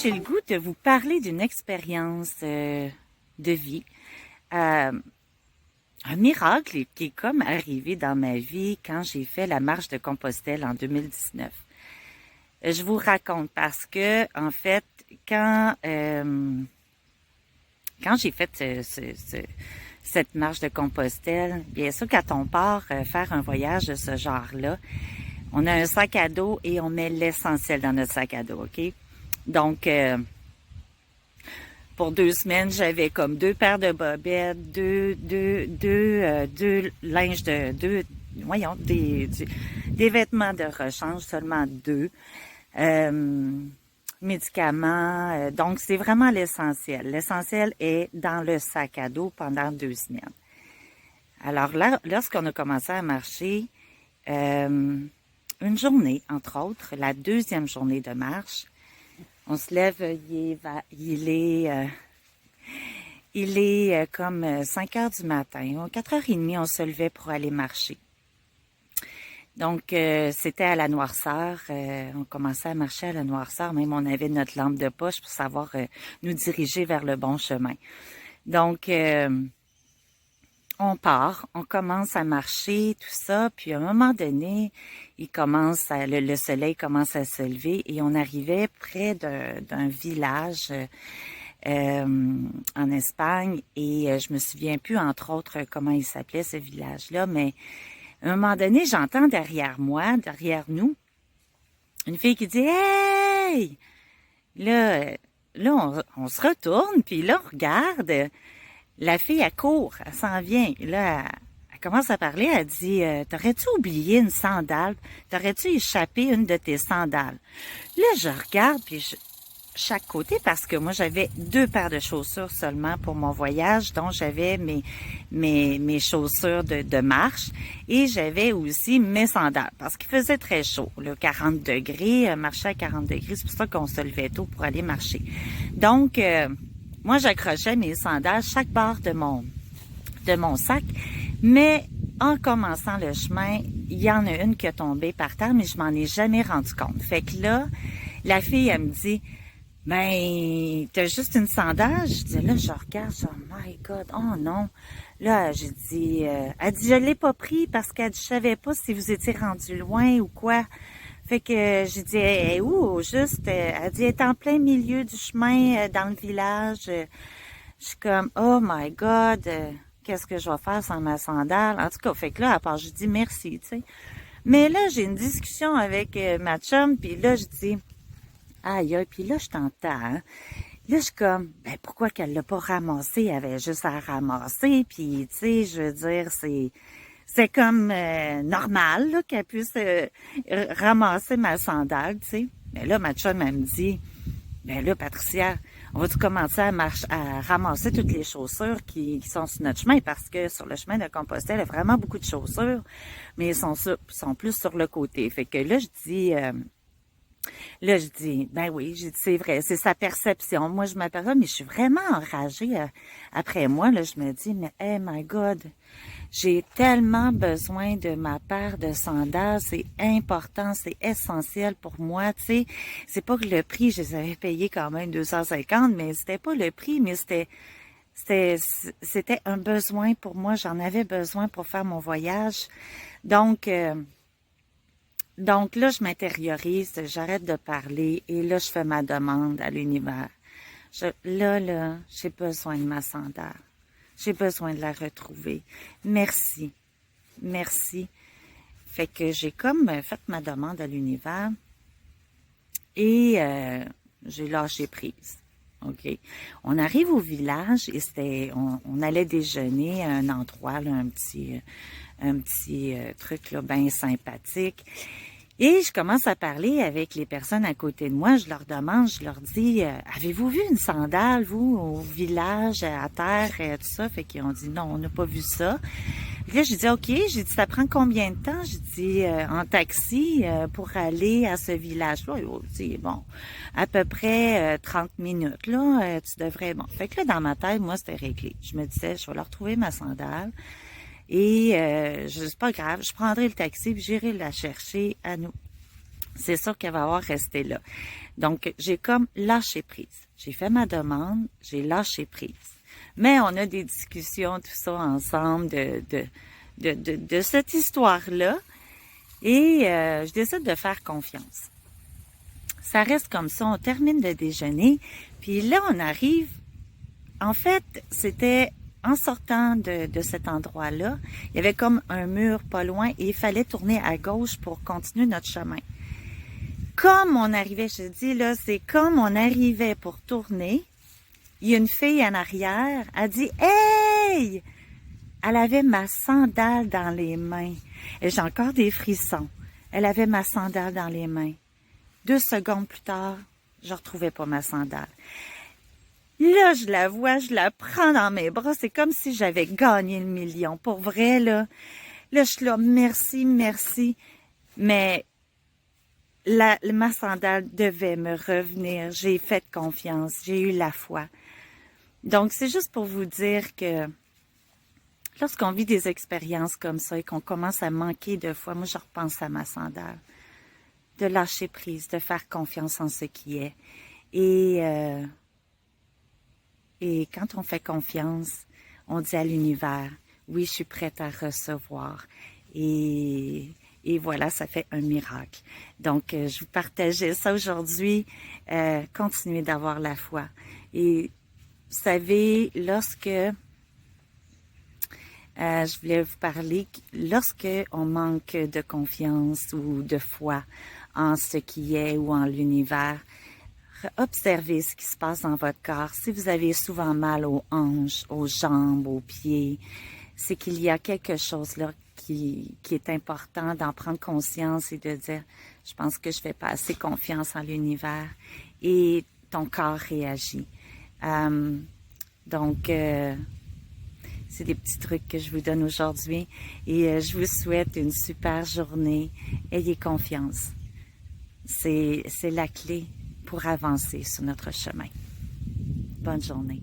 j'ai le goût de vous parler d'une expérience de vie. Un miracle qui est comme arrivé dans ma vie quand j'ai fait la marche de Compostelle en 2019. Je vous raconte parce que, en fait, quand j'ai fait cette marche de Compostelle, bien sûr, quand on part faire un voyage de ce genre-là, on a un sac à dos et on met l'essentiel dans notre sac à dos, OK? Donc, pour 2 semaines, j'avais comme 2 paires de bobettes, deux linges des vêtements de rechange, seulement 2. Médicaments. Donc, c'est vraiment l'essentiel. L'essentiel est dans le sac à dos pendant 2 semaines. Alors là, lorsqu'on a commencé à marcher, une journée, entre autres, la deuxième journée de marche, on se lève, il est comme 5 heures du matin. 4h30, on se levait pour aller marcher. Donc, c'était à la noirceur. On commençait à marcher à la noirceur. Même, on avait notre lampe de poche pour savoir nous diriger vers le bon chemin. Donc, on part, on commence à marcher, tout ça. Puis, à un moment donné, le soleil commence à se lever et on arrivait près d'un village en Espagne. Et je me souviens plus, entre autres, comment il s'appelait ce village-là, mais à un moment donné, j'entends derrière nous, une fille qui dit « Hey! » Là, on se retourne, puis là, on regarde. La fille, elle court, elle s'en vient. Là, elle commence à parler, elle dit « T'aurais-tu oublié une sandale? T'aurais-tu échappé une de tes sandales? » Là, je regarde, puis chaque côté, parce que moi, j'avais 2 paires de chaussures seulement pour mon voyage, dont j'avais mes chaussures de marche et j'avais aussi mes sandales, parce qu'il faisait très chaud, là, 40 degrés, marcher à 40 degrés, c'est pour ça qu'on se levait tôt pour aller marcher. Donc, moi, j'accrochais mes sandales chaque barre de mon sac, mais en commençant le chemin, il y en a une qui a tombé par terre, mais je m'en ai jamais rendu compte. Fait que là, la fille, elle me dit « Ben, t'as juste une sandale? » Je dis, là, je regarde, je dis, « Oh my God, oh non. » Là, j'ai dit, elle dit, « Je l'ai pas pris parce qu'elle dit, je savais pas si vous étiez rendu loin ou quoi. » Fait que j'ai dit, elle est où au juste? Elle dit, elle est en plein milieu du chemin, dans le village. Je suis comme, oh my God, qu'est-ce que je vais faire sans ma sandale? En tout cas, fait que là, à part, je dis merci, tu sais. Mais là, j'ai une discussion avec ma chum, puis là, je dis, aïe, aïe, puis là, je t'entends, hein. Là, je suis comme, ben pourquoi qu'elle l'a pas ramassé? Elle avait juste à ramasser, puis, tu sais, je veux dire, c'est comme normal là, qu'elle puisse ramasser ma sandale, tu sais. Mais là, ma chum, elle me dit, ben là, Patricia, on va-tu commencer à ramasser toutes les chaussures qui sont sur notre chemin? Parce que sur le chemin de Compostelle, il y a vraiment beaucoup de chaussures, mais ils sont plus sur le côté. Fait que là, je dis, ben oui, j'ai dit, c'est vrai, c'est sa perception. Moi, je m'aperçois, mais je suis vraiment enragée après moi. Là, je me dis, mais hey my God, j'ai tellement besoin de ma paire de sandales, c'est important, c'est essentiel pour moi, tu sais. C'est pas que le prix, je les avais payés quand même 250, mais c'était pas le prix, mais c'était un besoin pour moi. J'en avais besoin pour faire mon voyage. Donc là, je m'intériorise, j'arrête de parler et là, je fais ma demande à l'univers. Là, j'ai besoin de ma sandale. J'ai besoin de la retrouver. Merci. Merci. Fait que j'ai comme fait ma demande à l'univers et j'ai lâché prise. OK. On arrive au village et on allait déjeuner à un endroit, là, un petit truc là, bien sympathique. Et je commence à parler avec les personnes à côté de moi. Je leur demande, je leur dis, avez-vous vu une sandale, vous, au village, à terre, et tout ça? Fait qu'ils ont dit, non, on n'a pas vu ça. Puis là, j'ai dit, OK. J'ai dit, ça prend combien de temps? J'ai dit, en taxi, pour aller à ce village-là. Ils ont dit, bon, à peu près 30 minutes, là, tu devrais, bon. Fait que là, dans ma tête, moi, c'était réglé. Je me disais, je vais leur retrouver ma sandale. Et c'est pas grave, je prendrai le taxi et j'irai la chercher à nous. C'est sûr qu'elle va avoir resté là. Donc, j'ai comme lâché prise. J'ai fait ma demande, j'ai lâché prise. Mais on a des discussions, tout ça, ensemble de cette histoire-là. Et je décide de faire confiance. Ça reste comme ça, on termine le déjeuner. Puis là, on arrive. En fait, c'était en sortant de cet endroit-là, il y avait comme un mur pas loin et il fallait tourner à gauche pour continuer notre chemin. Comme on arrivait, je dis là, c'est comme on arrivait pour tourner, il y a une fille en arrière, elle dit « Hey! » Elle avait ma sandale dans les mains. Et j'ai encore des frissons. Elle avait ma sandale dans les mains. 2 secondes plus tard, je ne retrouvais pas ma sandale. Là, je la vois, je la prends dans mes bras. C'est comme si j'avais gagné le million. Pour vrai, là. Là, je suis là, merci, merci. Mais ma sandale devait me revenir. J'ai fait confiance. J'ai eu la foi. Donc, c'est juste pour vous dire que lorsqu'on vit des expériences comme ça et qu'on commence à manquer de foi, moi, je repense à ma sandale. De lâcher prise, de faire confiance en ce qui est. Et quand on fait confiance, on dit à l'univers, oui, je suis prête à recevoir. Et voilà, ça fait un miracle. Donc, je vous partageais ça aujourd'hui. Continuez d'avoir la foi. Et vous savez, lorsque je voulais vous parler, lorsque on manque de confiance ou de foi en ce qui est ou en l'univers, observez ce qui se passe dans votre corps. Si vous avez souvent mal aux hanches, aux jambes, aux pieds, c'est qu'il y a quelque chose là qui est important d'en prendre conscience et de dire, je pense que je fais pas assez confiance en l'univers et ton corps réagit. Donc, c'est des petits trucs que je vous donne aujourd'hui et je vous souhaite une super journée. Ayez confiance. C'est la clé pour avancer sur notre chemin. Bonne journée.